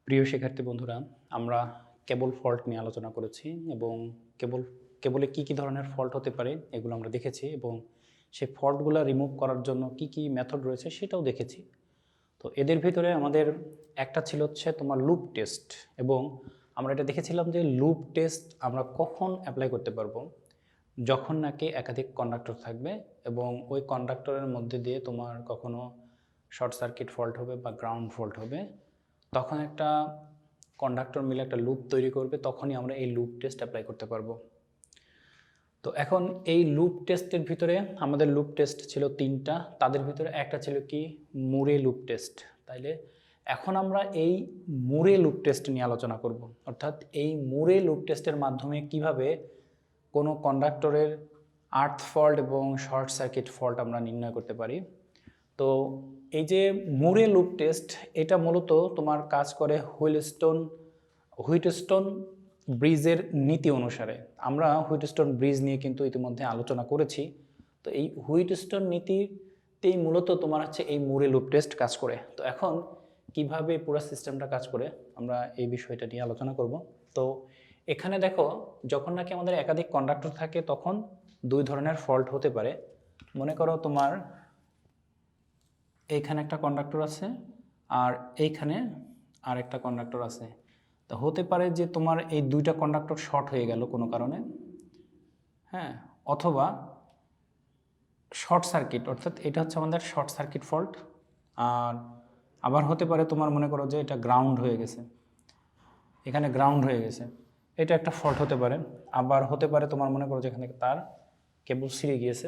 প্রিয় শিক্ষার্থী বন্ধুরা, আমরা কেবল ফল্ট নিয়ে আলোচনা করেছি এবং কেবলে কি ধরনের ফল্ট হতে পারে এগুলো আমরা দেখেছি এবং সেই ফল্টগুলো রিমুভ করার জন্য কি মেথড রয়েছে সেটাও দেখেছি। তো এদের ভিতরে আমাদের একটা ছিল হচ্ছে তোমার লুপ টেস্ট, এবং আমরা এটা দেখেছিলাম যে লুপ টেস্ট আমরা কখন অ্যাপ্লাই করতে পারবো, যখন নাকি একাধিক কন্ডাক্টর থাকবে এবং ওই কন্ডাক্টরের মধ্যে দিয়ে তোমার কখনো শর্ট সার্কিট ফল্ট হবে বা গ্রাউন্ড ফল্ট হবে, তখন একটা কন্ডাক্টর মিলে একটা লুপ তৈরি করবে, তখনই আমরা এই লুপ টেস্ট অ্যাপ্লাই করতে পারবো। তো এখন এই লুপ টেস্টের ভিতরে আমাদের লুপ টেস্ট ছিল তিনটা, তাদের ভিতরে একটা ছিল কি মুরে লুপ টেস্ট। তাইলে এখন আমরা এই মুরে লুপ টেস্ট নিয়ে আলোচনা করব, অর্থাৎ এই মুরে লুপ টেস্টের মাধ্যমে কিভাবে কোনো কন্ডাক্টরের আর্থ ফল্ট এবং শর্ট সার্কিট ফল্ট আমরা নির্ণয় করতে পারি। তো এই যে মুরে লুপ টেস্ট, এটা মূলত তোমার কাজ করে হুইটস্টোন ব্রিজের নীতি অনুসারে। আমরা হুইটস্টোন ব্রিজ নিয়ে কিন্তু ইতিমধ্যে আলোচনা করেছি। তো এই হুইটস্টোন নীতিতেই মূলত তোমার হচ্ছে এই মুরে লুপ টেস্ট কাজ করে। তো এখন কিভাবে পুরো সিস্টেমটা কাজ করে আমরা এই বিষয়টা নিয়ে আলোচনা করব। তো এখানে দেখো, যখন নাকি আমাদের একাধিক কন্ডাক্টর থাকে তখন দুই ধরনের ফল্ট হতে পারে। মনে করো তোমার এইখানে একটা কন্ডাক্টর আছে আর এইখানে আর একটা কন্ডাক্টর আছে। তো হতে পারে যে তোমার এই দুইটা কন্ডাক্টর শর্ট হয়ে গেল কোনো কারণে, হ্যাঁ, অথবা শর্ট সার্কিট, অর্থাৎ এটা হচ্ছে আমাদের শর্ট সার্কিট ফল্ট। আর আবার হতে পারে তোমার মনে করো যে এটা গ্রাউন্ড হয়ে গেছে, এখানে গ্রাউন্ড হয়ে গেছে, এটা একটা ফল্ট হতে পারে। আবার হতে পারে তোমার মনে করো যে এখানে তার কেবল ছিঁড়ে গিয়েছে,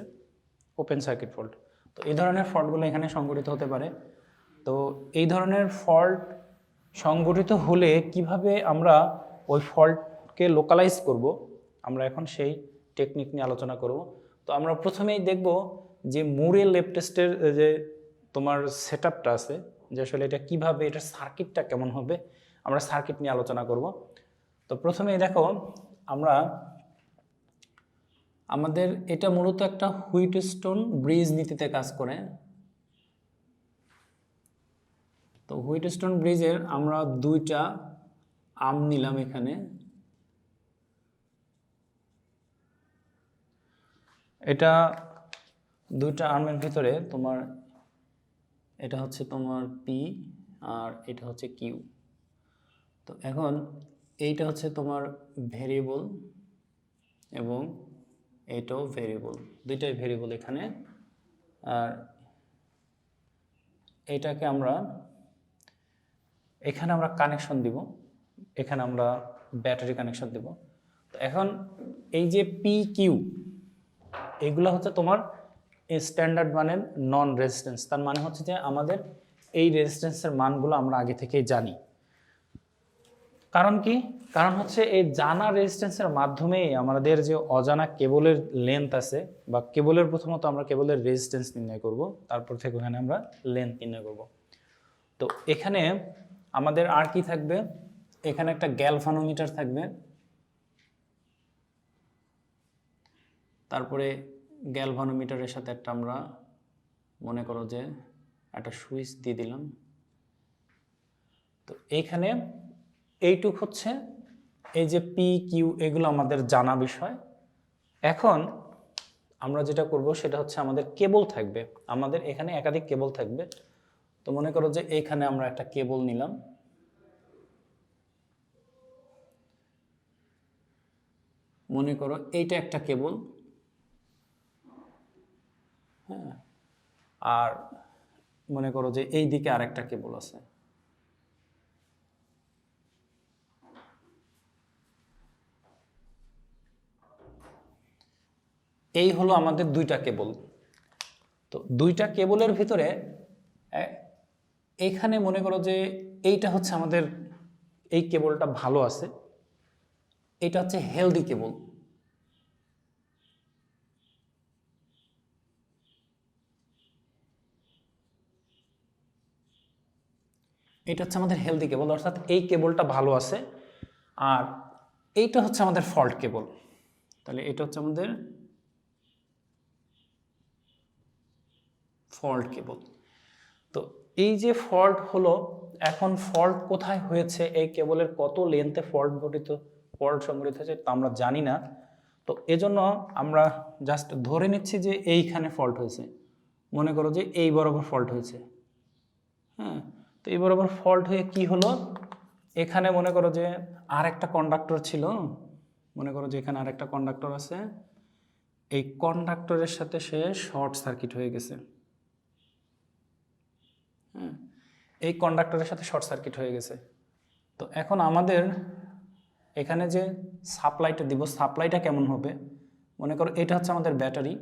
ওপেন সার্কিট ফল্ট। তো এই ধরনের ফল্টগুলো এখানে সংঘটিত হতে পারে। তো এই ধরনের ফল্ট সংঘটিত হলে কিভাবে আমরা ওই ফল্টকে লোকালাইজ করব, আমরা এখন সেই টেকনিক নিয়ে আলোচনা করব। তো আমরা প্রথমেই দেখব যে মুরে ল্যাব টেস্টের যে তোমার সেটআপটা আছে, যে আসলে এটা কিভাবে, এটার সার্কিটটা কেমন হবে, আমরা সার্কিট নিয়ে আলোচনা করব। তো প্রথমেই দেখো, আমাদের এটা মূলত একটা হুইটস্টোন ব্রিজ নীতিতে কাজ করে। তো হুইটস্টোন ব্রিজের আমরা দুইটা আর্ম নিলাম এখানে, এটা দুইটা আর্মের ভিতরে তোমার এটা হচ্ছে তোমার পি আর এটা হচ্ছে কিউ। তো এখন এইটা হচ্ছে তোমার ভেরিয়েবল এবং এটাও ভেরিয়েবল, দুইটাই ভেরিয়েবল এখানে। আর এইটাকে এখানে আমরা কানেকশন দিব, এখানে আমরা ব্যাটারি কানেকশন দিব। তো এখন এই যে পি কিউ, এইগুলো হচ্ছে তোমার স্ট্যান্ডার্ড মানের নন রেজিস্ট্যান্স। তার মানে হচ্ছে যে আমাদের এই রেজিস্ট্যান্সের মানগুলো আমরা আগে থেকেই জানি। কারণ কি? কারণ হচ্ছে এই জানা রেজিস্ট্যান্সের মাধ্যমেই আমাদের যে অজানা কেবলের লেন্থ আছে, বা কেবলের প্রথমত আমরা কেবলের রেজিস্ট্যান্স নির্ণয় করব, তারপর থেকে ওখানে আমরা লেন্থ নির্ণয় করব। তো এখানে আমাদের আর কি থাকবে, এখানে একটা গ্যালভানোমিটার থাকবে, তারপরে গ্যালভানোমিটারের সাথে একটা আমরা মনে করো যে একটা সুইচ দিয়ে দিলাম। তো এইখানে এইটুক হচ্ছে এই যে পি কিউ, এগুলো আমাদের জানা বিষয়। এখন আমরা যেটা করব সেটা হচ্ছে আমাদের কেবল থাকবে, আমাদের এখানে একাধিক কেবল থাকবে। তো মনে করো যে এইখানে আমরা একটা কেবল নিলাম, মনে করো এইটা একটা কেবল, হ্যাঁ, আর মনে করো যে এই দিকে আরেকটা কেবল আছে। এই হলো আমাদের দুইটা কেবল। তো দুইটা কেবলের ভিতরে এইখানে মনে করো যে এইটা হচ্ছে আমাদের, এই কেবলটা ভালো আছে, এটা হচ্ছে হেলদি কেবল। এটা হচ্ছে আমাদের হেলদি কেবল, অর্থাৎ এই কেবলটা ভালো আছে। আর এইটা হচ্ছে আমাদের ফল্ট কেবল। তাহলে এটা হচ্ছে আমাদের ফল্ট কেবল। তো এই যে ফল্ট হলো, এখন ফল্ট কোথায় হয়েছে, এই কেবলের কত লেন্থে ফল্ট সংঘটিত হয়েছে তা আমরা জানি না। তো এজন্য আমরা জাস্ট ধরে নিচ্ছি যে এইখানে ফল্ট হয়েছে, মনে করো যে এই বরাবর ফল্ট হয়েছে। হ্যাঁ, তো এই বরাবর ফল্ট হয়ে কি হলো, এখানে মনে করো যে আর একটা কন্ডাক্টর ছিল, মনে করো যে এখানে আর একটা কন্ডাক্টর আছে, এই কন্ডাক্টরের সাথে সে শর্ট সার্কিট হয়ে গেছে। হ্যাঁ, এই কন্ডাক্টরের সাথে শর্ট সার্কিট হয়ে গেছে। তো এখন আমাদের এখানে যে সাপ্লাইটা দিব, সাপ্লাইটা কেমন হবে, মনে করো এটা হচ্ছে আমাদের ব্যাটারি,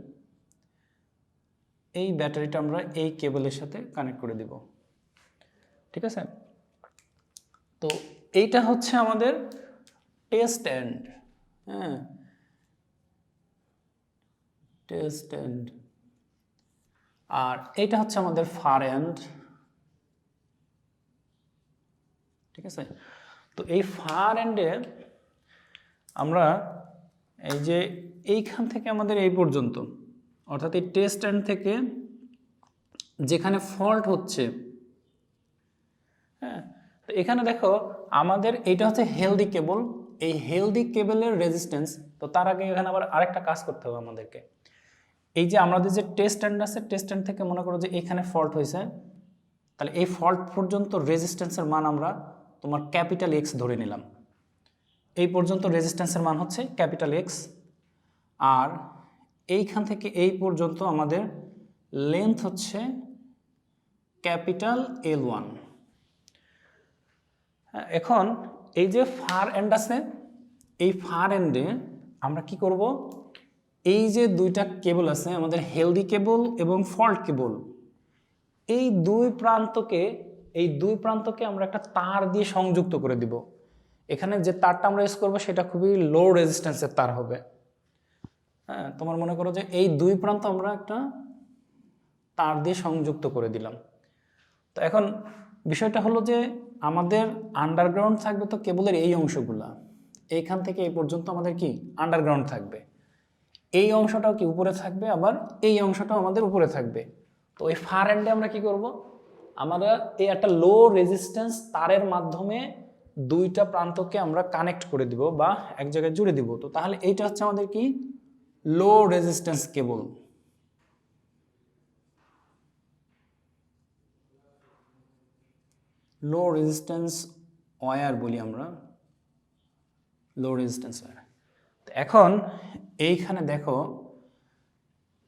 এই ব্যাটারিটা আমরা এই কেবলের সাথে কানেক্ট করে দিব। ঠিক আছে, তো এইটা হচ্ছে আমাদের টেস্ট এন্ড। হ্যাঁ, টেস্ট এন্ড। আর এইটা হচ্ছে আমাদের ফার এন্ড। ঠিক আছে, তো এই ফার এন্ডে আমরা এই যে এইখান থেকে আমাদের এই পর্যন্ত, অর্থাৎ এই টেস্ট এন্ড থেকে যেখানে ফল্ট হচ্ছে, হ্যাঁ, তো এখানে দেখো আমাদের এইটা হচ্ছে হেলদি কেবল, এই হেলদি কেবলের রেজিস্ট্যান্স। তো তার আগে এখানে আবার আরেকটা কাজ করতে হবে আমাদেরকে। এই যে আমাদের যে টেস্ট স্ট্যান্ড আছে, টেস্ট স্ট্যান্ড থেকে মনে করো যে এখানে ফল্ট হয়েছে, তাহলে এই ফল্ট পর্যন্ত রেজিস্ট্যান্সের মান আমরা তোমার ক্যাপিটাল এক্স ধরে নিলাম। এই পর্যন্ত রেজিস্ট্যান্সের মান হচ্ছে ক্যাপিটাল এক্স, আর এইখান থেকে এই পর্যন্ত আমাদের লেন্থ হচ্ছে ক্যাপিটাল L1। এখন এই যে ফার এন্ড আছে, এই ফার এন্ডে আমরা কি করব, এই যে দুইটা কেবল আছে আমাদের হেলদি কেবল এবং ফল্ট কেবল, এই দুই প্রান্তকে আমরা একটা তার দিয়ে সংযুক্ত করে দিব। এখানে যে তারটা আমরা ইউজ করবো সেটা খুবই লো রেজিস্ট্যান্সের তার হবে। হ্যাঁ, তোমার মনে করো যে এই দুই প্রান্ত আমরা একটা তার দিয়ে সংযুক্ত করে দিলাম। তো এখন বিষয়টা হলো যে আমাদের আন্ডারগ্রাউন্ড থাকবে তো কেবলের এই অংশগুলা, এইখান থেকে এই পর্যন্ত আমাদের কি আন্ডারগ্রাউন্ড থাকবে, এই অংশটাও কি উপরে থাকবে, আবার এই অংশটাও আমাদের উপরে থাকবে। তো এই ফার এন্ডে আমরা কি করব, আমরা এই একটা লো রেজিস্ট্যান্স তারের মাধ্যমে দুইটা প্রান্তকে আমরা কানেক্ট করে দিব বা এক জায়গায় জুড়ে দিব। তো তাহলে এইটা হচ্ছে আমাদের কি লো রেজিস্ট্যান্স কেবল। লো রেজিস্ট্যান্স ওয়্যার বলি আমরা, লো রেজিস্ট্যান্স ওয়্যার। এখন এইখানে দেখো,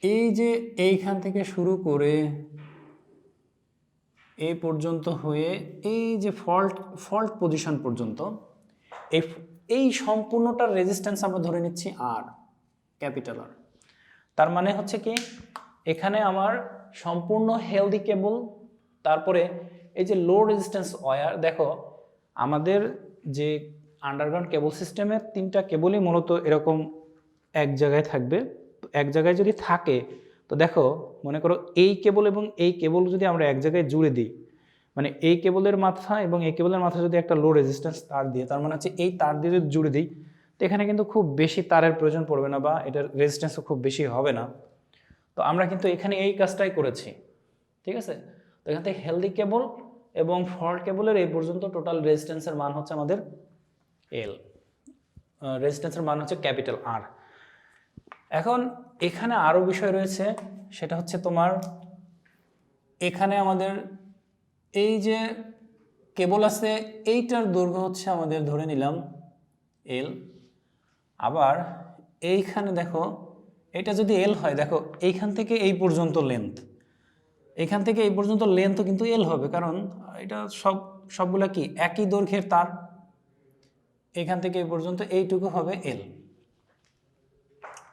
এই যে এইখান থেকে শুরু করে এই পর্যন্ত হয়ে এই যে ফল্ট পজিশন পর্যন্ত, এই সম্পূর্ণটার রেজিস্ট্যান্স আমরা ধরে নিচ্ছি আর, ক্যাপিটাল আর। তার মানে হচ্ছে কি এখানে আমার সম্পূর্ণ হেলদি কেবল, তারপরে এই যে লো রেজিস্ট্যান্স ওয়্যার। দেখো আমাদের যে আন্ডারগ্রাউন্ড কেবল সিস্টেমের তিনটা কেবলই মূলত এরকম এক জায়গায় থাকবে। তো এক জায়গায় যদি থাকে, তো দেখো মনে করো এই কেবল এবং এই কেবল যদি আমরা এক জায়গায় জুড়ে দিই, মানে এই কেবলের মাথা এবং এই কেবলের মাথা যদি একটা লো রেজিস্ট্যান্স তার দিয়ে, তার মানে হচ্ছে এই তার দিয়ে যদি জুড়ে দিই, তো এখানে কিন্তু খুব বেশি তারের প্রয়োজন পড়বে না বা এটার রেজিস্ট্যান্সও খুব বেশি হবে না। তো আমরা কিন্তু এখানে এই কাজটাই করেছি। ঠিক আছে, তো এখান থেকে হেলদি কেবল এবং ফল্ট কেবলের এই পর্যন্ত টোটাল রেজিস্ট্যান্সের মান হচ্ছে আমাদের এল, রেজিস্ট্যান্সের মান হচ্ছে ক্যাপিটাল আর। এখন এখানে আরও বিষয় রয়েছে, সেটা হচ্ছে তোমার এখানে আমাদের এই যে কেবল আছে এইটার দৈর্ঘ্য হচ্ছে আমাদের ধরে নিলাম এল, আবার এইখানে দেখো এটা যদি এল হয়, দেখো এইখান থেকে এই পর্যন্ত লেন্থ, এখান থেকে এই পর্যন্ত লেন্থও কিন্তু এল হবে, কারণ এটা সবগুলা কি একই দৈর্ঘ্যের তার। এখান থেকে এই পর্যন্ত এইটুকু হবে এল।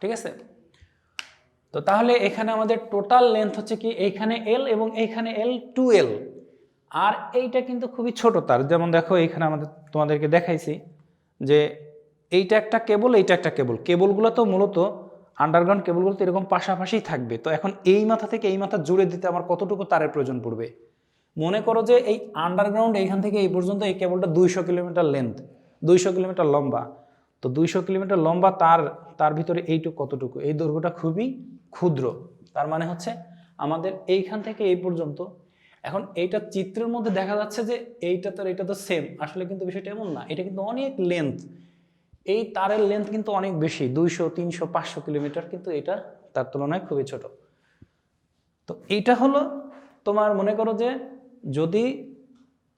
ঠিক আছে, তো তাহলে এখানে আমাদের টোটাল লেন্থ হচ্ছে কি এইখানে এল এবং এইখানে এল 2L। আর এইটা কিন্তু খুবই ছোট তার, যেমন দেখো এইখানে আমাদের তোমাদেরকে দেখাইছি যে এইটা একটা কেবল, এইটা একটা কেবল, কেবলগুলো তো মূলত আন্ডারগ্রাউন্ড কেবলগুলো তো এরকম পাশাপাশি থাকবে। তো এখন এই মাথা থেকে এই মাথা জুড়ে দিতে আমার কতটুকু তারের প্রয়োজন পড়বে, মনে করো যে এই আন্ডারগ্রাউন্ড এইখান থেকে এই পর্যন্ত এই কেবলটা 200 কিলোমিটার লেন্থ, 200 কিলোমিটার লম্বা। তো 200 কিলোমিটার লম্বা তার ভিতরে এইটুকু কতটুকু, এই দৈর্ঘ্যটা খুবই ক্ষুদ্র। তার মানে হচ্ছে আমাদের এইখান থেকে এই পর্যন্ত এখন এইটা চিত্রের মধ্যে দেখা যাচ্ছে যে এইটা তো সেম, আসলে কিন্তু বিষয়টা এমন না, এটা কিন্তু অনেক লেন্থ, এই তারের লেন্থ কিন্তু অনেক বেশি, 200, 300, 500 কিলোমিটার, কিন্তু এটা তার তুলনায় খুবই ছোট। তো এইটা হলো তোমার, মনে করো যে যদি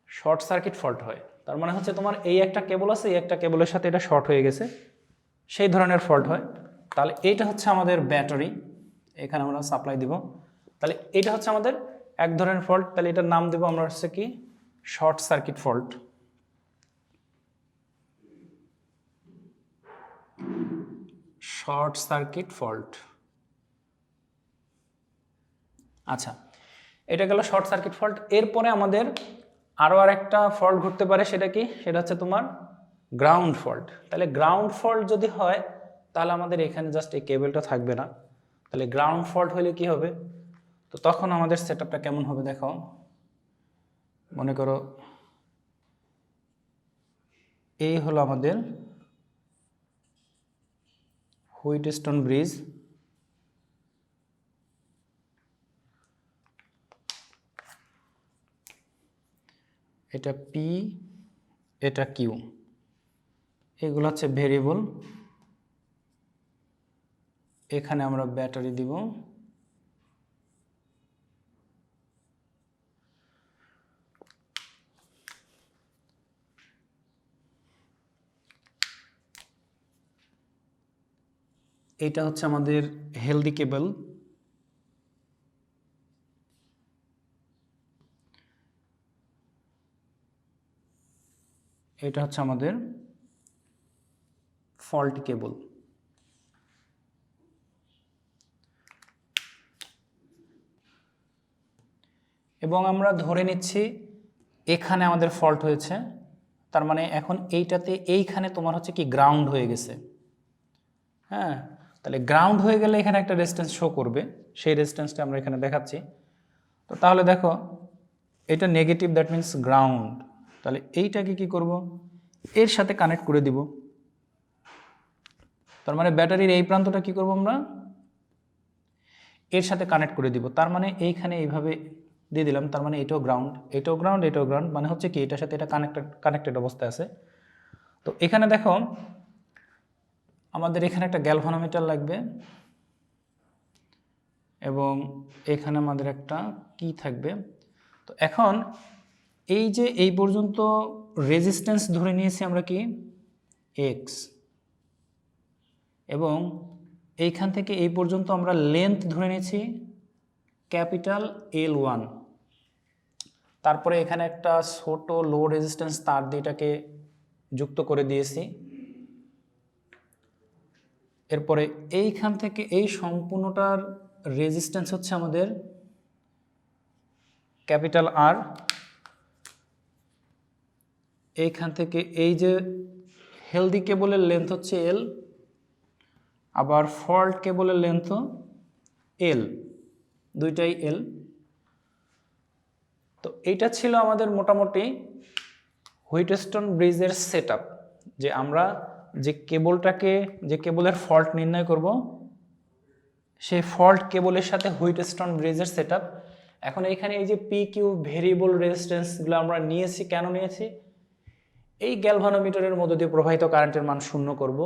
শর্ট সার্কিট ফল্ট হয়, তার মানে হচ্ছে তোমার এই একটা কেবল আছে, এই একটা কেবলের সাথে এটা শর্ট হয়ে গেছে, সেই ধরনের ফল্ট হয়। তাহলে এইটা হচ্ছে আমাদের ব্যাটারি, এখানে আমরা সাপ্লাই দিব, তাহলে এটা হচ্ছে আমাদের এক ধরনের ফল্ট। তাহলে এটার নাম দেবো আমরা হচ্ছে কি short circuit fault. Short circuit fault. আচ্ছা, এটা গেল শর্ট সার্কিট ফল্ট। এরপরে আমাদের আরও একটা ফল্ট ঘটতে পারে, সেটা কি, সেটা হচ্ছে তোমার গ্রাউন্ড ফল্ট। তাহলে গ্রাউন্ড ফল্ট যদি হয় তাহলে আমাদের এখানে জাস্ট এই কেবলটা থাকবে না। তাহলে গ্রাউন্ড ফল্ট হলে কি হবে, তো তখন আমাদের সেটআপটা কেমন হবে দেখো, মনে করো এই হলো আমাদের হুইটস্টোন ব্রিজ, এটা পি, এটা কিউ, এগুলো হচ্ছে ভেরিয়েবল। এখানে আমরা ব্যাটারি দিব, এটা হচ্ছে আমাদের হেলদি কেবল, এটা হচ্ছে আমাদের ফল্ট কেবল। এবং আমরা ধরে নিচ্ছি এখানে আমাদের ফল্ট হয়েছে, তার মানে এখন এইটাতে এইখানে তোমার হচ্ছে কি গ্রাউন্ড হয়ে গেছে। হ্যাঁ, তাহলে গ্রাউন্ড হয়ে গেলে এখানে একটা রেজিস্ট্যান্স শো করবে, সেই রেজিস্ট্যান্সটা আমরা এখানে দেখাচ্ছি। তো তাহলে দেখো এটা নেগেটিভ, দ্যাট মিন্স গ্রাউন্ড। তাহলে এইটাকে কি করব, এর সাথে কানেক্ট করে দিব। তার মানে ব্যাটারির এই প্রান্তটা কি করব আমরা, এর সাথে কানেক্ট করে দিব। তার মানে এইখানে এইভাবে দিয়ে দিলাম, তার মানে এটাও গ্রাউন্ড, এটাও গ্রাউন্ড, এটাও গ্রাউন্ড, মানে হচ্ছে কি এটার সাথে এটা কানেক্টেড অবস্থায় আছে। তো এখানে দেখো আমাদের এখানে একটা গ্যালভানোমিটার লাগবে, এবং এখানে আমাদের একটা কি থাকবে। তো এখন এই যে এই পর্যন্ত রেজিস্ট্যান্স ধরে নিয়েছি আমরা কি এক্স, এবং এইখান থেকে এই পর্যন্ত আমরা লেন্থ ধরে নিয়েছি ক্যাপিটাল L1। তারপরে এখানে একটা ছোট লো রেজিস্ট্যান্স তার দিয়ে এটাকে যুক্ত করে দিয়েছি। এরপরে এইখান থেকে এই সম্পূর্ণটার রেজিস্ট্যান্স হচ্ছে আমাদের ক্যাপিটাল আর। এইখান থেকে এই যে হেলদি কেবলের লেন্থ হচ্ছে এল, আবার ফল্ট কেবলের লেন্থও এল, দুইটাই এল। তো এইটা ছিল আমাদের মোটামুটি হুইটস্টোন ব্রিজের সেটআপ, যে আমরা যে কেবলের ফল্ট নির্ণয় করব, সেই ফল্ট কেবলের সাথে হুইটস্টোন ব্রিজের সেটআপ। এখন এখানে এই যে পি কিউ ভেরিয়েবল রেজিস্ট্যান্সগুলো আমরা নিয়েছি, কেন নিয়েছি, এই গ্যালভানোমিটারের মধ্য দিয়ে প্রবাহিত কারেন্টের মান শূন্য করব।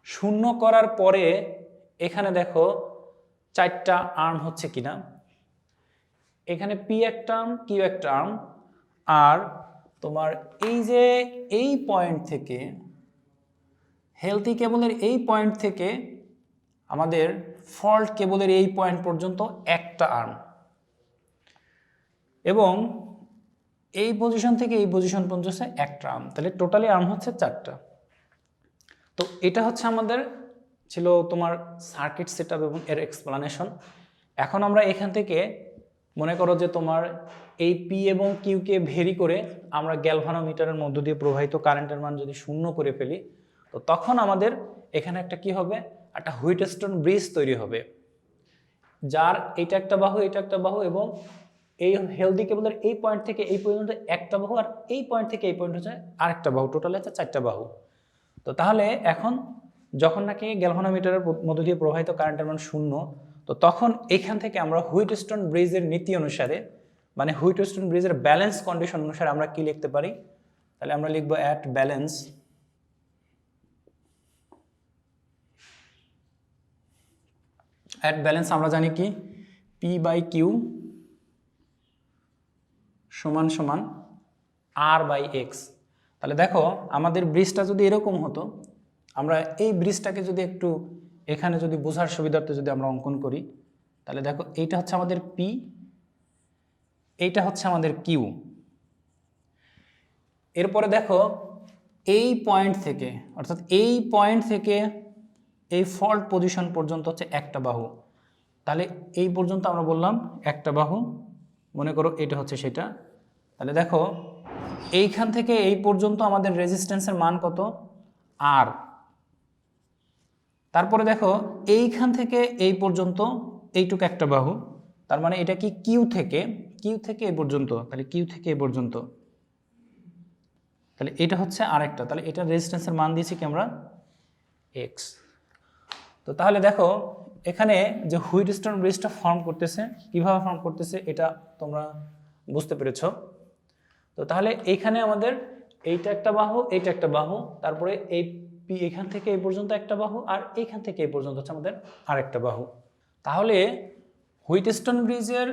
শূন্য করার পরে এখানে দেখো চারটা আর্ম হচ্ছে কিনা, এখানে পি একটা আর্ম, কিউ একটা আর্ম, আর তোমার এই যে এই পয়েন্ট থেকে হেলদি কেবলের এই পয়েন্ট থেকে আমাদের ফল্ট কেবলের এই পয়েন্ট পর্যন্ত একটা আর্ম, এবং এই পজিশন থেকে এই পজিশন পর্যন্ত একটা আর্ম, তাহলে টোটালি আর্ম হচ্ছে চারটা। তো এটা হচ্ছে আমাদের ছিল তোমার সার্কিট সেটআপ এবং এর এক্সপ্লানেশন। এখন আমরা এখান থেকে মনে করো যে তোমার এই পি এবং কিউকে ভেরি করে আমরা গ্যালভানোমিটারের মধ্য দিয়ে প্রবাহিত কারেন্টের মান যদি শূন্য করে ফেলি, তো তখন আমাদের এখানে একটা কি হবে, একটা হুইটস্টোন ব্রিজ তৈরি হবে, যার এটা একটা বাহু, এটা একটা বাহু, এবং এই হেলদি কেবলের এই পয়েন্ট থেকে এই পর্যন্ত একটা বাহু, আর এই পয়েন্ট থেকে এই পয়েন্ট হচ্ছে আরেকটা বাহু, টোটাল হচ্ছে চারটা বাহু। তো তাহলে এখন যখন নাকি গ্যালভানোমিটারের মধ্য দিয়ে প্রবাহিত কারেন্টের মান শূন্য, তো তখন এখান থেকে আমরা হুইটস্টোন ব্রিজের নীতি অনুসারে মানে হুইটস্টোন ব্রিজের ব্যালেন্স কন্ডিশন অনুসারে আমরা কি লিখতে পারি, তাহলে আমরা লিখবো অ্যাট ব্যালেন্স আমরা জানি কি পি বাই কিউ সমান সমান আর বাই এক্স। তাহলে দেখো আমাদের ব্রিজটা যদি এরকম হতো, আমরা এই ব্রিজটাকে যদি একটু এখানে যদি বোঝার সুবিধার্থে যদি আমরা অঙ্কন করি, তাহলে দেখো এইটা হচ্ছে আমাদের পি, এইটা হচ্ছে আমাদের কিউ। এরপরে দেখো এই পয়েন্ট থেকে, অর্থাৎ এই পয়েন্ট থেকে এই ফল্ট পজিশন পর্যন্ত হচ্ছে একটা বাহু। তাহলে এই পর্যন্ত আমরা বললাম একটা বাহু, মনে করো এটা হচ্ছে সেটা। তাহলে দেখো এইখান থেকে এই পর্যন্ত আমাদের রেজিস্ট্যান্সের মান কত, আর। তারপরে দেখো এইখান থেকে এই পর্যন্ত এইটুকু একটা বাহু, তার মানে এটা কি কিউ থেকে এই পর্যন্ত, তাহলে কিউ থেকে এই পর্যন্ত, তাহলে এটা হচ্ছে আরেকটা। তাহলে এটা রেজিস্ট্যান্সের মান দিয়েছি কি আমরা এক্স। তো তাহলে দেখো এখানে যে হুইটস্টোন ব্রিজটা ফর্ম করতেছে, কিভাবে ফর্ম করতেছে এটা তোমরা বুঝতে পেরেছো। তো তাহলে এইখানে আমাদের এইটা একটা বাহু, এইটা একটা বাহু, তারপরে এই পি এখান থেকে এই পর্যন্ত একটা বাহু, আর এইখান থেকে এই পর্যন্ত হচ্ছে আমাদের আরেকটা বাহু। তাহলে হুইটস্টোন ব্রিজের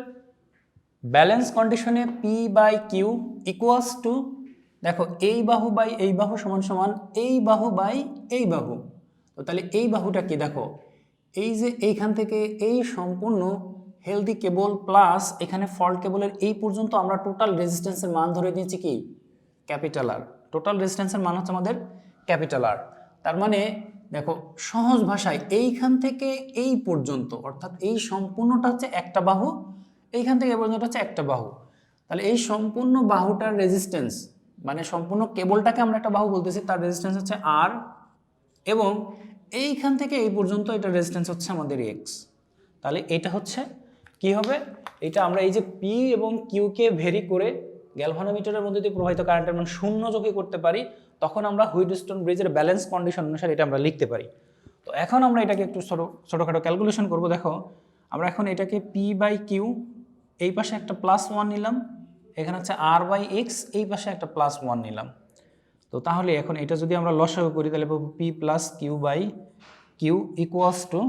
ব্যালেন্স কন্ডিশনে P by Q equals to, দেখো এই বাহু বাই এই বাহু সমান সমান এই বাহু বাই এই বাহু। তো তাহলে এই বাহুটা কি, দেখো এই যে এইখান থেকে এই সম্পূর্ণ হেলদি কেবল প্লাস এখানে ফল্ট কেবলের এই পর্যন্ত আমরা টোটাল রেজিস্ট্যান্সের মান ধরে দিয়েছি কি ক্যাপিটাল আর। টোটাল রেজিস্ট্যান্সের মান হচ্ছে আমাদের ক্যাপিটাল আর। তার মানে দেখো সহজ ভাষায় এইখান থেকে এই পর্যন্ত, অর্থাৎ এই সম্পূর্ণটা হচ্ছে একটা বাহু, এইখান থেকে এই পর্যন্ত হচ্ছে একটা বাহু। তাহলে এই সম্পূর্ণ বাহুটার রেজিস্ট্যান্স, মানে সম্পূর্ণ কেবলটাকে আমরা একটা বাহু বলতেছি, তার রেজিস্ট্যান্স হচ্ছে আর, এবং এইখান থেকে এই পর্যন্ত এটা রেজিস্ট্যান্স হচ্ছে আমাদের এক্স। তাহলে এটা হচ্ছে কি হবে, এটা আমরা এই যে পি এবং কিউকে ভেরি করে গ্যালভানোমিটারের মধ্যে দিয়ে প্রবাহিত কারেন্টের মান শূন্য যোগে করতে পারি, তখন আমরা হুইটস্টোন ব্রিজের ব্যালেন্স কন্ডিশন অনুসারে এটা আমরা লিখতে পারি। তো এখন আমরা এটাকে একটু ছোটোখাটো ক্যালকুলেশন করব। দেখো আমরা এখন এটাকে পি বাই কিউ, এই পাশে একটা +1 নিলাম, এখানে হচ্ছে আর বাই এক্স, এই পাশে একটা +1 নিলাম। তো তাহলে এখন এটা যদি আমরা লসাগু করি, তাহলে পাবো P plus Q by Q equals to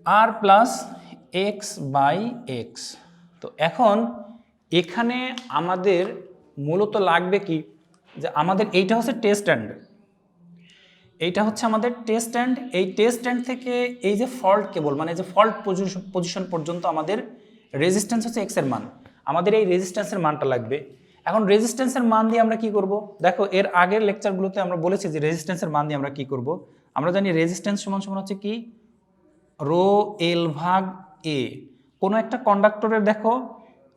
R plus X by X. তো এখন এখানে আমাদের মূলত লাগবে কি, যে আমাদের এইটা হচ্ছে টেস্ট স্ট্যান্ড, এইটা হচ্ছে আমাদের টেস্ট স্ট্যান্ড। এই টেস্ট স্ট্যান্ড থেকে এই যে ফল্ট কেবল, মানে যে ফল্ট পজিশন পর্যন্ত আমাদের রেজিস্ট্যান্স হচ্ছে এক্স এর মান, আমাদের এই রেজিস্ট্যান্সের মানটা লাগবে। এখন রেজিস্ট্যান্সের মান দিয়ে আমরা কি করব, দেখো এর আগের লেকচারগুলোতে আমরা বলেছি যে রেজিস্ট্যান্সের মান দিয়ে আমরা কি করব। আমরা জানি রেজিস্ট্যান্স সমান সমান হচ্ছে কি রো এল ভাগ এ। কোনো একটা কন্ডাক্টরের দেখো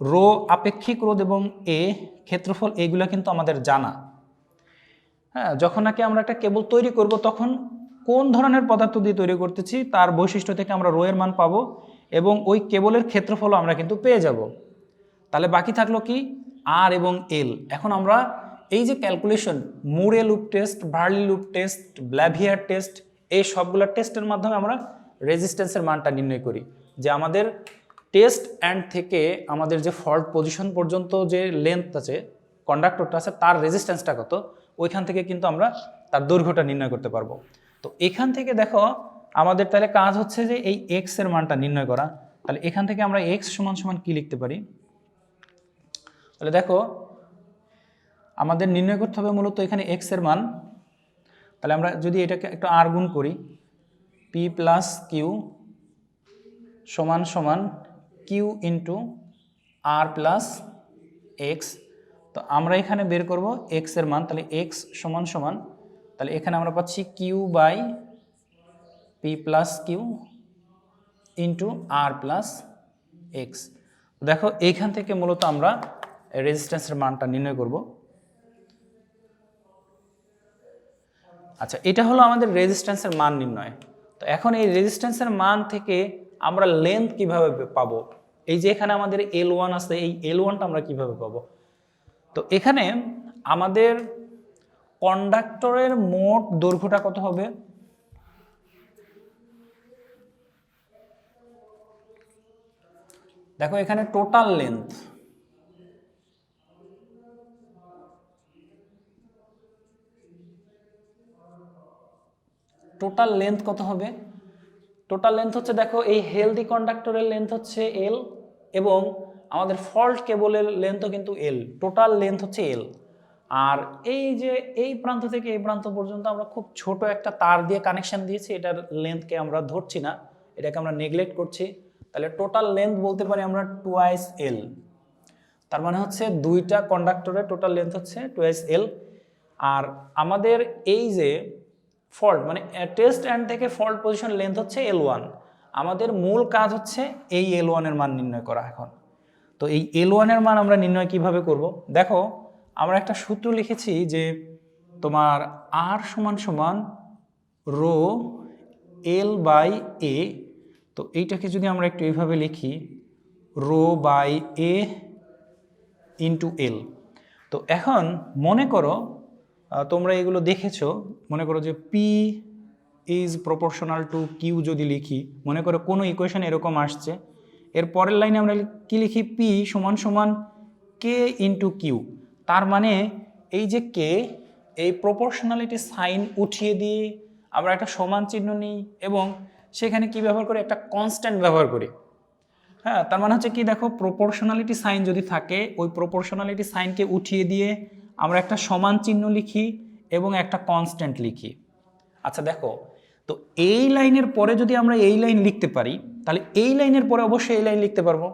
রো আপেক্ষিক রোধ এবং এ ক্ষেত্রফল, এইগুলো কিন্তু আমাদের জানা। হ্যাঁ, যখন নাকি আমরা একটা কেবল তৈরি করব, তখন কোন ধরনের পদার্থ দিয়ে তৈরি করতেছি তার বৈশিষ্ট্য থেকে আমরা রো এর মান পাবো, এবং ওই কেবলের ক্ষেত্রফলও আমরা কিন্তু পেয়ে যাব। তাহলে বাকি থাকলো কি আর এবং এল। এখন আমরা এই যে calculation, Murray loop test, Varley loop test, Blavier test, এই সবগুলো টেস্টের মাধ্যমে আমরা রেজিস্ট্যান্সের মানটা নির্ণয় করি, যে আমাদের টেস্ট অ্যান্ড থেকে আমাদের যে ফল্ট পজিশন পর্যন্ত যে লেন্থ আছে, কন্ডাক্টরটা আছে, তার রেজিস্ট্যান্সটা কত, ওইখান থেকে কিন্তু আমরা তার দৈর্ঘ্যটা নির্ণয় করতে পারবো। তো এখান থেকে দেখো আমাদের তাহলে কাজ হচ্ছে যে এই এক্স এর মানটা নির্ণয় করা। তাহলে এখান থেকে আমরা এক্স সমান সমান কি লিখতে পারি, তাহলে দেখো আমাদের নির্ণয় করতে হবে মূলত এখানে এক্স এর মান। তাহলে আমরা যদি এটাকে একটু আর গুণ করি, পি প্লাস কিউ সমান সমান Q into R plus x. তো আমরা এখানে বের করব এক্স এর মান, তাহলে এক্স সমান সমান, তাহলে এখানে আমরা পাচ্ছি Q by P plus Q into R plus X. দেখো এইখান থেকে মূলত আমরা রেজিস্ট্যান্সের মানটা নির্ণয় করব। আচ্ছা, এটা হলো আমাদের রেজিস্ট্যান্সের মান নির্ণয়। তো এখন এই রেজিস্ট্যান্সের মান থেকে আমরা লেন্থ কিভাবে পাবো, এই যে এখানে আমাদের L1 আছে, এই L1টা আমরা কিভাবে পাবো। তো এখানে আমাদের কন্ডাক্টরের মোট দৈর্ঘ্যটা কত হবে, দেখো এখানে টোটাল লেন্থ, টোটাল লেন্থ কত হবে? টোটাল লেন্থ হচ্ছে, দেখো এই হেলদি কন্ডাক্টরের লেন্থ হচ্ছে এল এবং আমাদের ফল্ট কেবলের লেন্থও কিন্তু এল, টোটাল লেন্থ হচ্ছে এল। আর এই যে এই প্রান্ত থেকে এই প্রান্ত পর্যন্ত আমরা খুব ছোট একটা তার দিয়ে কানেকশন দিয়েছি, এটার লেন্থকে আমরা ধরছি না, এটাকে আমরা নেগলেক্ট করছি। তাহলে টোটাল লেন্থ বলতে পারি আমরা টুয়াইস এল। তার মানে হচ্ছে দুইটা কন্ডাক্টরের টোটাল লেন্থ হচ্ছে টুয়াইস এল। আর আমাদের এই যে ফল্ট মানে টেস্ট এন্ড থেকে ফল্ট পজিশন লেন্থ হচ্ছে L1, আমাদের মূল কাজ হচ্ছে এই L1 এর মান নির্ণয় করা। এখন তো এই L1 এর মান আমরা নির্ণয় কিভাবে করব? দেখো আমরা একটা সূত্র লিখেছি যে তোমার R সমান সমান রো এল বাই এ। তো এইটাকে যদি আমরা একটু এইভাবে লিখি, rho by A into L. তো এখন মনে করো তোমরা এগুলো দেখেছো, মনে করো যে P is proportional to Q যদি লিখি, মনে করো কোনো ইকুয়েশন এরকম আসছে, এর পরের লাইনে আমরা কি লিখি, পি সমান সমান কে ইন্টু কিউ। তার মানে এই যে কে, এই প্রপোর্শনালিটি সাইন উঠিয়ে দিয়ে আমরা একটা সমান চিহ্ন নিই এবং সেখানে কি ব্যবহার করি, একটা কনস্ট্যান্ট ব্যবহার করি। হ্যাঁ, তার মানে হচ্ছে কি, দেখো প্রপোর্শনালিটি সাইন যদি থাকে, ওই প্রপোর্শনালিটি সাইনকে উঠিয়ে দিয়ে আমরা একটা সমান চিহ্ন লিখি এবং একটা কনস্ট্যান্ট লিখি। আচ্ছা দেখো, তো এই লাইনের পরে যদি আমরা এই লাইন লিখতে পারি, তাহলে এই লাইনের পরে অবশ্যই এই লাইন লিখতে পারবো।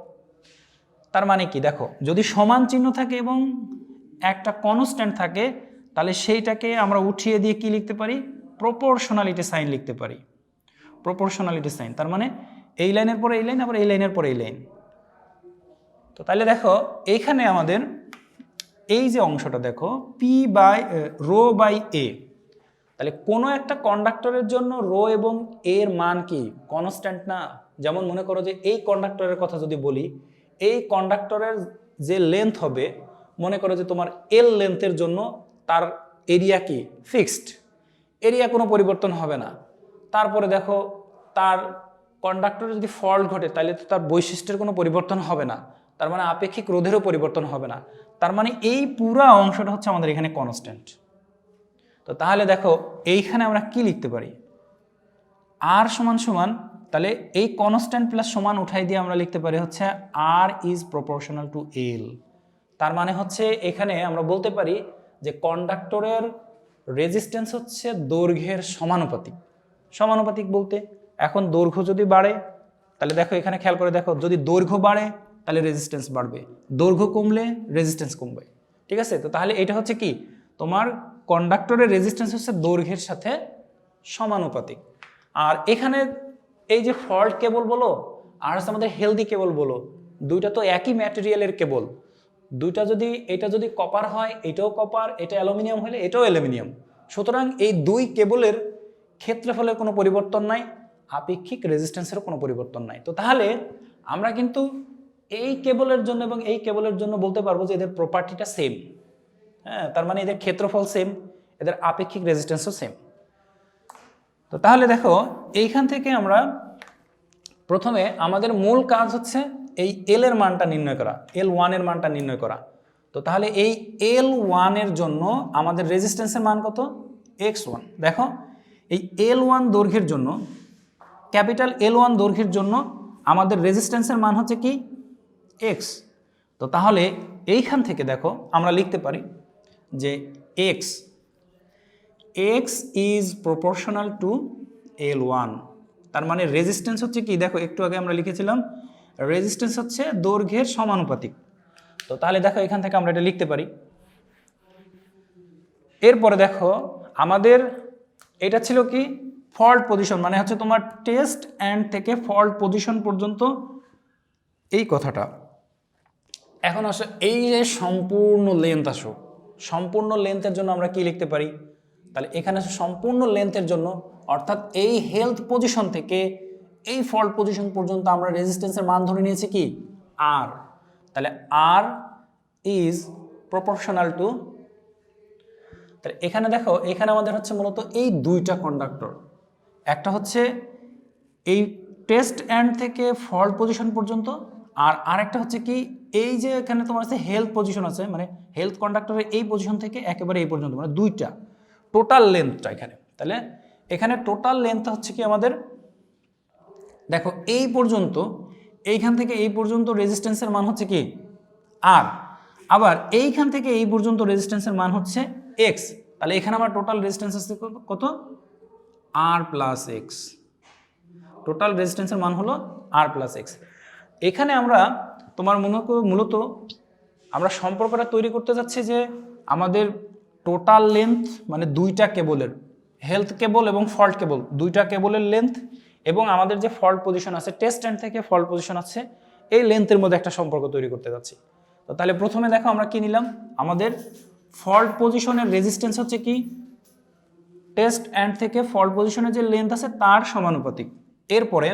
তার মানে কি, দেখো যদি সমান চিহ্ন থাকে এবং একটা কনস্ট্যান্ট থাকে, তাহলে সেইটাকে আমরা উঠিয়ে দিয়ে কি লিখতে পারি, প্রপোর্শনালিটি সাইন লিখতে পারি। প্রপোর্শনালিটি সাইন, তার মানে এই লাইনের পরে এই লাইন, আবার এই লাইনের পরে এই লাইন। তো তাহলে দেখো এইখানে আমাদের এই যে অংশটা দেখো, পি বাই রো বাই এ, তাহলে কোনো একটা কন্ডাক্টরের জন্য রো এবং এর মান কি কনস্ট্যান্ট না? যেমন মনে করো যে এই কন্ডাক্টরের কথা যদি বলি, এই কন্ডাক্টরের যে লেন্থ হবে, মনে করো যে তোমার এল লেন্থের জন্য তার এরিয়া কি ফিক্সড, এরিয়া কোনো পরিবর্তন হবে না। তারপরে দেখো তার কন্ডাক্টরে যদি ফল্ট ঘটে, তাহলে তো তার বৈশিষ্ট্যের কোনো পরিবর্তন হবে না, তার মানে আপেক্ষিক রোধেরও পরিবর্তন হবে না। তার মানে এই পুরো অংশটা হচ্ছে আমাদের এখানে কনস্ট্যান্ট। তো তাহলে দেখো এইখানে আমরা কি লিখতে পারি, আর সমান সমান, তাহলে এই কনস্ট্যান্ট প্লাস সমান উঠাই দিয়ে আমরা লিখতে পারি হচ্ছে আর ইজ প্রপোর্শনাল টু এল। তার মানে হচ্ছে এখানে আমরা বলতে পারি যে কন্ডাক্টরের রেজিস্ট্যান্স হচ্ছে দৈর্ঘ্যের সমানুপাতিক। সমানুপাতিক বলতে এখন দৈর্ঘ্য যদি বাড়ে, তাহলে দেখো এখানে খেয়াল করে দেখো, যদি দৈর্ঘ্য বাড়ে তাহলে রেজিস্ট্যান্স বাড়বে, দৈর্ঘ্য কমলে রেজিস্ট্যান্স কমবে। ঠিক আছে, তো তাহলে এটা হচ্ছে কি, তোমার কন্ডাক্টরের রেজিস্ট্যান্স হচ্ছে দৈর্ঘ্যের সাথে সমানুপাতিক। আর এখানে এই যে ফল্ট কেবল বলো আর হচ্ছে আমাদের হেলদি কেবল বলো, দুইটা তো একই ম্যাটেরিয়ালের কেবল। দুইটা যদি, এটা যদি কপার হয় এটাও কপার, এটা অ্যালুমিনিয়াম হলে এটাও অ্যালুমিনিয়াম। সুতরাং এই দুই কেবলের ক্ষেত্রফলের কোনো পরিবর্তন নাই, আপেক্ষিক রেজিস্ট্যান্সেরও কোনো পরিবর্তন নাই। তো তাহলে আমরা কিন্তু এই কেবলের জন্য এবং এই কেবলের জন্য বলতে পারবো যে এদের প্রপার্টিটা সেম। হ্যাঁ, তার মানে এদের ক্ষেত্রফল সেম, এদের আপেক্ষিক রেজিস্ট্যান্সও সেম। তো তাহলে দেখো এইখান থেকে আমরা প্রথমে আমাদের মূল কাজ হচ্ছে এই এল এর মানটা নির্ণয় করা, L1 এর মানটা নির্ণয় করা। তো তাহলে এই L1 এর জন্য আমাদের রেজিস্ট্যান্সের মান কত, x1। দেখো এই L1 দৈর্ঘ্যের জন্য, ক্যাপিটাল L1 দৈর্ঘ্যের জন্য আমাদের রেজিস্ট্যান্সের মান হচ্ছে কি x। তো তাহলে এইখান থেকে দেখো আমরা লিখতে পারি যে x is proportional two L1। তার মানে রেজিস্ট্যান্স হচ্ছে কি, দেখো একটু আগে আমরা লিখেছিলাম রেজিস্ট্যান্স হচ্ছে দৈর্ঘ্যের সমানুপাতিক। তো তাহলে দেখো এখান থেকে আমরা এটা লিখতে পারি। এরপরে দেখো আমাদের এটা ছিল কি ফল্ট পজিশন, মানে হচ্ছে তোমার টেস্ট এন্ড থেকে ফল্ট পজিশন পর্যন্ত এই কথাটা। এখন আসো এই যে সম্পূর্ণ লেন্থ, আসো সম্পূর্ণ লেন্থের জন্য আমরা কি লিখতে পারি, তাহলে এখানে আসো সম্পূর্ণ লেন্থের জন্য, অর্থাৎ এই হেলথ পজিশন থেকে এই ফল্ট পজিশন পর্যন্ত আমরা রেজিস্ট্যান্সের মান ধরে নিয়েছি কি আর। তাহলে আর ইজ প্রপোর্শনাল টু, তাহলে এখানে দেখো এখানে আমাদের হচ্ছে মূলত এই দুইটা কন্ডাক্টর, একটা হচ্ছে এই টেস্ট এন্ড থেকে ফল্ট পজিশন পর্যন্ত, আর আরেকটা হচ্ছে কি, এই যে এখানে তোমার আছে হেলথ পজিশন আছে, মানে হেলথ কন্ডাক্টরের এই পজিশন থেকে একেবারে এই পর্যন্ত, মানে দুইটা টোটাল লেন্থটা এখানে। তাহলে এখানে টোটাল লেন্থ হচ্ছে কি আমাদের, দেখো এই পর্যন্ত, এইখান থেকে এই পর্যন্ত রেজিস্ট্যান্সের মান হচ্ছে কি আর, আবার এইখান থেকে এই পর্যন্ত রেজিস্ট্যান্সের মান হচ্ছে এক্স। তাহলে এখানে আমার টোটাল রেজিস্ট্যান্স আছে কত, আর প্লাস এক্স। টোটাল রেজিস্ট্যান্সের মান হলো আর প্লাস এক্স। এখানে আমরা তোমার মূলত আমরা সম্পর্কটা তৈরি করতে যাচ্ছি যে আমাদের টোটাল লেন্থ মানে দুইটা কেবলের, হেলথ কেবল এবং ফল্ট কেবল, দুইটা কেবলের লেন্থ এবং আমাদের যে ফল্ট পজিশন আছে, টেস্ট এন্ড থেকে ফল্ট পজিশন আছে, এই লেন্থের মধ্যে একটা সম্পর্ক তৈরি করতে যাচ্ছি। তো তাহলে প্রথমে দেখো আমরা কি নিলাম, আমাদের ফল্ট পজিশনের রেজিস্ট্যান্স হচ্ছে কি টেস্ট এন্ড থেকে ফল্ট পজিশনের যে লেন্থ আছে তার সমানুপাতিক। এরপরে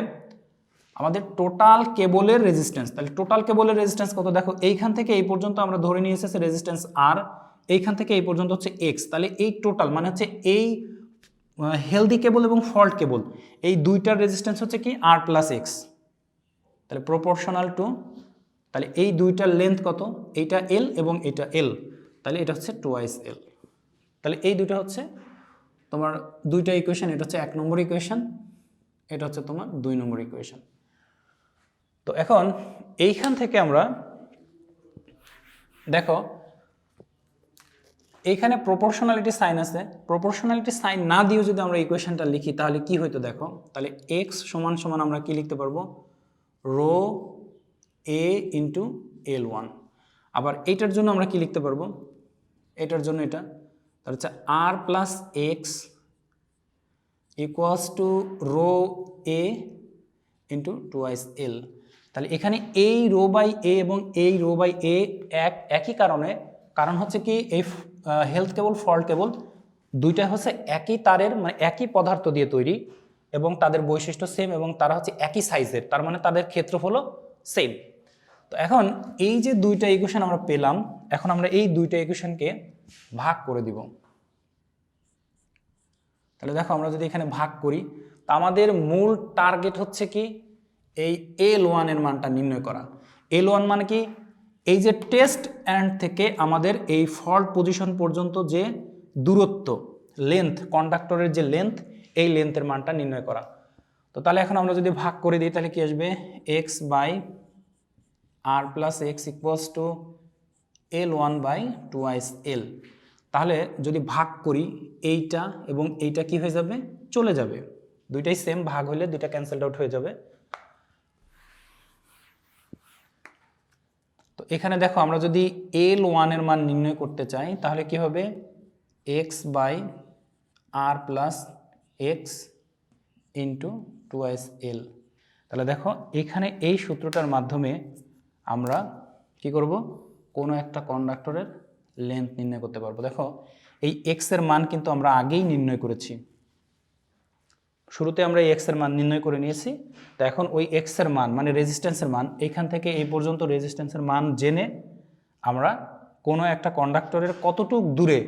আমাদের টোটাল কেবলের রেজিস্ট্যান্স, তাহলে টোটাল কেবলের রেজিস্ট্যান্স কত, দেখো এইখান থেকে এই পর্যন্ত আমরা ধরে নিয়ে এসেছি রেজিস্ট্যান্স আর, এইখান থেকে এই পর্যন্ত হচ্ছে এক্স। তাহলে এই টোটাল মানে হচ্ছে এই হেলদি কেবল এবং ফল্ট কেবল এই দুইটার রেজিস্ট্যান্স হচ্ছে কি আর প্লাস এক্স, তাহলে প্রপোর্শনাল টু, তাহলে এই দুইটার লেন্থ কত, এইটা এল এবং এটা এল, তাহলে এটা হচ্ছে টুয়াইস এল। তাহলে এই দুইটা হচ্ছে তোমার দুইটা ইকুয়েশন, এটা হচ্ছে 1 নম্বর ইকুয়েশন, এটা হচ্ছে তোমার 2 নম্বর ইকুয়েশন। তো এখন এইখান থেকে আমরা দেখো এইখানে প্রপোর্শনালিটি সাইন আছে, প্রপোর্শনালিটি সাইন না দিয়েও যদি আমরা ইকুয়েশনটা লিখি তাহলে কি হইতো দেখো, তাহলে এক্স সমান সমান আমরা কি লিখতে পারবো, rho a into L one. আবার এইটার জন্য আমরা কি লিখতে পারবো, এটার জন্য এটা, তাহলে হচ্ছে R plus X equals to rho a into twice L. তাহলে এখানে এই রো বাই এ এবং এই রো বাই এ একই কারণ হচ্ছে কি এই হেলথ কেবল ফল্ট কেবল দুইটা হচ্ছে একই তারের মানে একই পদার্থ দিয়ে তৈরি এবং তাদের বৈশিষ্ট্য সেম এবং তারা হচ্ছে একই সাইজের, তার মানে তাদের ক্ষেত্রফলও সেম। তো এখন এই যে দুইটা ইকুয়েশন আমরা পেলাম, এখন আমরা এই দুইটা ইকুয়েশনকে ভাগ করে দিব। তাহলে দেখো আমরা যদি এখানে ভাগ করি, তা আমাদের মূল টার্গেট হচ্ছে কি এই এল ওয়ানের মানটা নির্ণয় করা। এল ওয়ান মানে কি, এই যে টেস্ট এন্ড থেকে আমাদের এই ফল্ট পজিশন পর্যন্ত যে দূরত্ব, লেন্থ, কন্ডাক্টরের যে লেন্থ, এই লেন্থের মানটা নির্ণয় করা। তো তাহলে এখন আমরা যদি ভাগ করে দিই তাহলে কি আসবে, X by R plus X equals to L one by twice L. তাহলে যদি ভাগ করি এইটা এবং এইটা কি হয়ে যাবে, চলে যাবে, দুইটাই সেম, ভাগ হলে দুইটা ক্যান্সেলড আউট হয়ে যাবে। তো এখানে দেখো আমরা যদি এল ওয়ানের মান নির্ণয় করতে চাই তাহলে কি হবে, X by R plus X into twice L. তাহলে দেখো এখানে এই সূত্রটার মাধ্যমে আমরা কি করব, কোনো একটা কন্ডাক্টরের লেন্থ নির্ণয় করতে পারবো। দেখো এই এক্স এর মান কিন্তু আমরা আগেই নির্ণয় করেছি, শুরুতে আমরা এই এক্স এর মান নির্ণয় করে নিয়েছি। তো এখন ওই এক্স এর মান মানে রেজিস্ট্যান্সের মান, এইখান থেকে এই পর্যন্ত রেজিস্ট্যান্সের মান জেনে আমরা কোনো একটা কন্ডাক্টরের কতটুক দূরে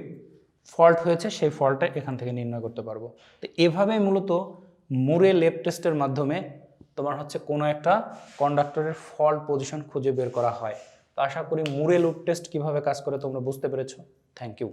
ফল্ট হয়েছে সেই ফল্টটা এখান থেকে নির্ণয় করতে পারবো। তো এভাবেই মূলত মুরে লেপ টেস্টের মাধ্যমে তোমার হচ্ছে কোনো একটা কন্ডাক্টরের ফল্ট পজিশন খুঁজে বের করা হয়। তো আশা করি মুরে লুপ টেস্ট কিভাবে কাজ করে তোমরা বুঝতে পেরেছো। Thank you.